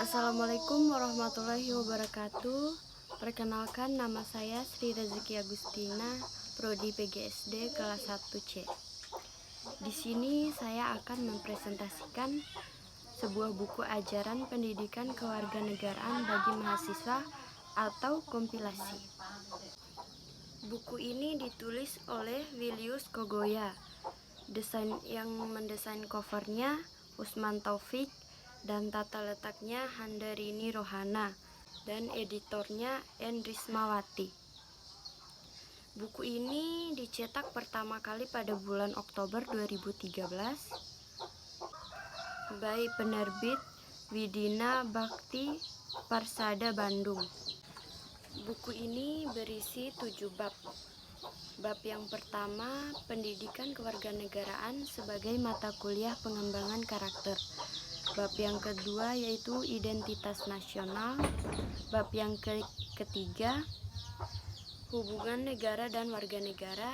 Assalamualaikum warahmatullahi wabarakatuh. Perkenalkan, nama saya Sri Rezeki Agustina, Prodi PGSD kelas 1C. Di sini saya akan mempresentasikan sebuah buku ajaran pendidikan kewarganegaraan bagi mahasiswa atau kompilasi. Buku ini ditulis oleh Vilius Kogoya. Yang mendesain covernya Usman Taufik, dan tata letaknya Handarini Rohana, dan editornya N. Rismawati. Buku ini dicetak pertama kali pada bulan Oktober 2013 by penerbit Widina Bhakti Parsada Bandung. Buku ini berisi 7 bab. Bab yang pertama, pendidikan kewarganegaraan sebagai mata kuliah pengembangan karakter. Bab yang kedua yaitu identitas nasional. Bab yang ketiga, hubungan negara dan warga negara.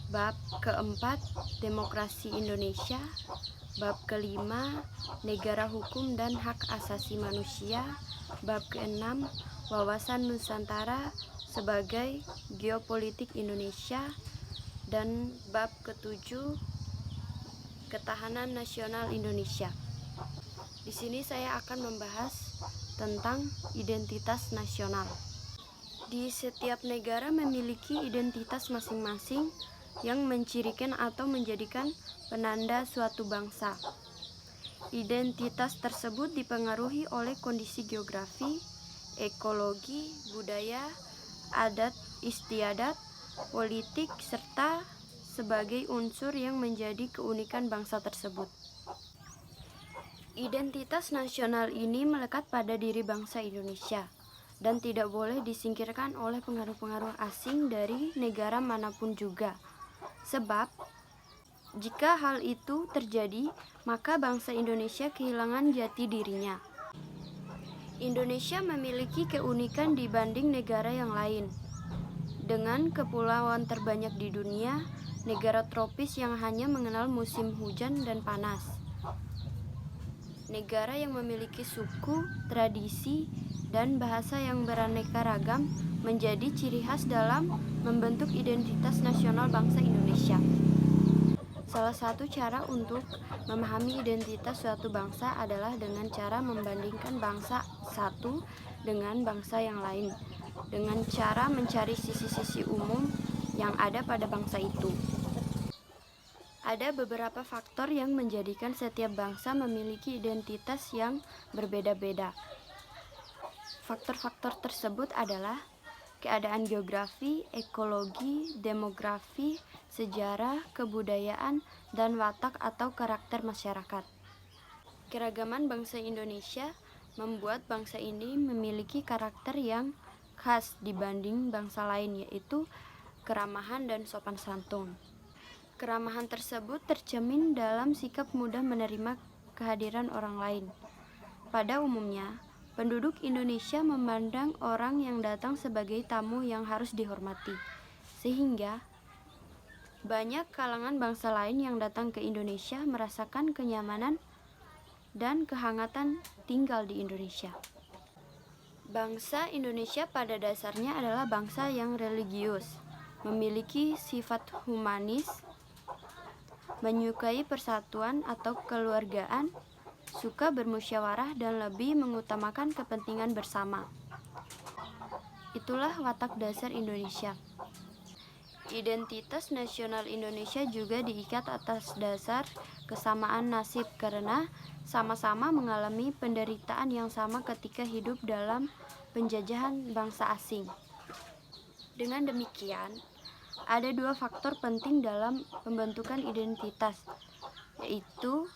Bab keempat, demokrasi Indonesia. Bab kelima, negara hukum dan hak asasi manusia. Bab keenam, wawasan Nusantara sebagai geopolitik Indonesia. Dan bab ketujuh, ketahanan nasional Indonesia. Di sini saya akan membahas tentang identitas nasional. Di setiap negara memiliki identitas masing-masing yang mencirikan atau menjadikan penanda suatu bangsa. Identitas tersebut dipengaruhi oleh kondisi geografi, ekologi, budaya, adat istiadat, politik, serta sebagai unsur yang menjadi keunikan bangsa tersebut. Identitas nasional ini melekat pada diri bangsa Indonesia dan tidak boleh disingkirkan oleh pengaruh-pengaruh asing dari negara manapun juga. Sebab, jika hal itu terjadi, maka bangsa Indonesia kehilangan jati dirinya. Indonesia memiliki keunikan dibanding negara yang lain. Dengan kepulauan terbanyak di dunia, negara tropis yang hanya mengenal musim hujan dan panas. Negara yang memiliki suku, tradisi, dan bahasa yang beraneka ragam menjadi ciri khas dalam membentuk identitas nasional bangsa Indonesia. Salah satu cara untuk memahami identitas suatu bangsa adalah dengan cara membandingkan bangsa satu dengan bangsa yang lain, dengan cara mencari sisi-sisi umum yang ada pada bangsa itu. Ada beberapa faktor yang menjadikan setiap bangsa memiliki identitas yang berbeda-beda. Faktor-faktor tersebut adalah keadaan geografi, ekologi, demografi, sejarah, kebudayaan, dan watak atau karakter masyarakat. Keragaman bangsa Indonesia membuat bangsa ini memiliki karakter yang khas dibanding bangsa lain, yaitu keramahan dan sopan santun. Keramahan tersebut tercermin dalam sikap mudah menerima kehadiran orang lain. Pada umumnya, penduduk Indonesia memandang orang yang datang sebagai tamu yang harus dihormati, sehingga banyak kalangan bangsa lain yang datang ke Indonesia merasakan kenyamanan dan kehangatan tinggal di Indonesia. Bangsa Indonesia pada dasarnya adalah bangsa yang religius, memiliki sifat humanis, menyukai persatuan atau kekeluargaan, suka bermusyawarah, dan lebih mengutamakan kepentingan bersama. Itulah watak dasar Indonesia. Identitas nasional Indonesia juga diikat atas dasar kesamaan nasib karena sama-sama mengalami penderitaan yang sama ketika hidup dalam penjajahan bangsa asing. Dengan demikian, ada dua faktor penting dalam pembentukan identitas, yaitu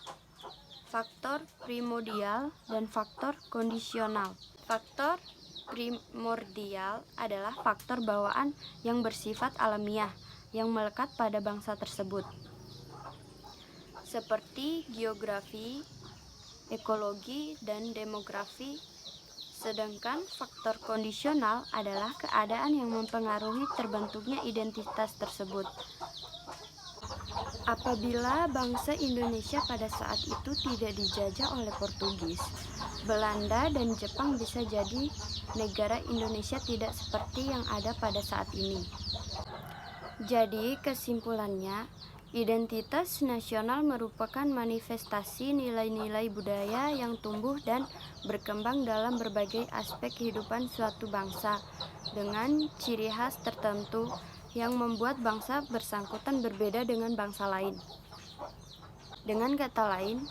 faktor primordial dan faktor kondisional. Faktor primordial adalah faktor bawaan yang bersifat alamiah yang melekat pada bangsa tersebut, seperti geografi, ekologi, dan demografi. Sedangkan faktor kondisional adalah keadaan yang mempengaruhi terbentuknya identitas tersebut. Apabila bangsa Indonesia pada saat itu tidak dijajah oleh Portugis, Belanda dan Jepang bisa jadi negara Indonesia tidak seperti yang ada pada saat ini. Jadi kesimpulannya, identitas nasional merupakan manifestasi nilai-nilai budaya yang tumbuh dan berkembang dalam berbagai aspek kehidupan suatu bangsa dengan ciri khas tertentu yang membuat bangsa bersangkutan berbeda dengan bangsa lain. Dengan kata lain,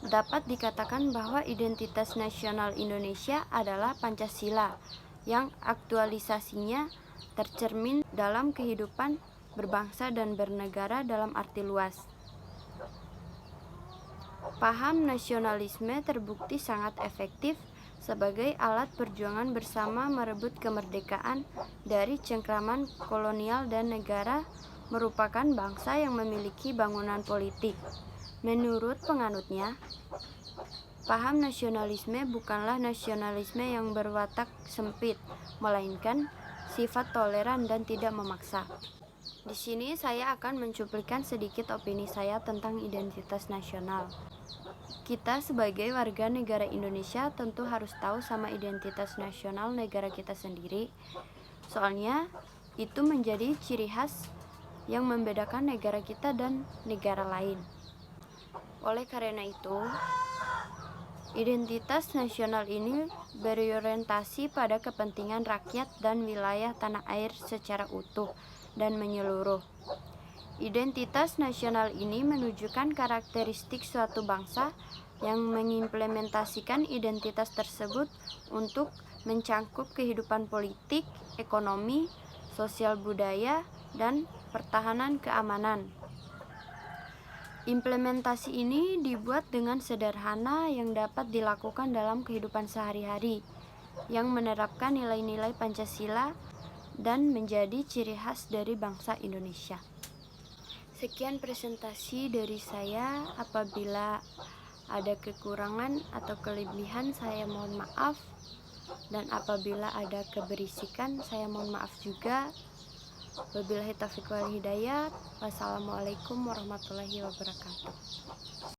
dapat dikatakan bahwa identitas nasional Indonesia adalah Pancasila yang aktualisasinya tercermin dalam kehidupan berbangsa dan bernegara dalam arti luas. Paham nasionalisme terbukti sangat efektif sebagai alat perjuangan bersama merebut kemerdekaan dari cengkraman kolonial dan negara merupakan bangsa yang memiliki bangunan politik. Menurut penganutnya, paham nasionalisme bukanlah nasionalisme yang berwatak sempit, melainkan sifat toleran dan tidak memaksa. Di sini saya akan mencuplikan sedikit opini saya tentang identitas nasional. Kita sebagai warga negara Indonesia tentu harus tahu sama identitas nasional negara kita sendiri. Soalnya itu menjadi ciri khas yang membedakan negara kita dan negara lain. Oleh karena itu, identitas nasional ini berorientasi pada kepentingan rakyat dan wilayah tanah air secara utuh dan menyeluruh. Identitas nasional ini menunjukkan karakteristik suatu bangsa yang mengimplementasikan identitas tersebut untuk mencangkup kehidupan politik, ekonomi, sosial budaya, dan pertahanan keamanan. Implementasi ini dibuat dengan sederhana yang dapat dilakukan dalam kehidupan sehari-hari, yang menerapkan nilai-nilai Pancasila dan menjadi ciri khas dari bangsa Indonesia. Sekian presentasi dari saya. Apabila ada kekurangan atau kelebihan, saya mohon maaf. Dan apabila ada keberisikan, saya mohon maaf juga. Wabillahi taufiq wal hidayah. Wassalamualaikum warahmatullahi wabarakatuh.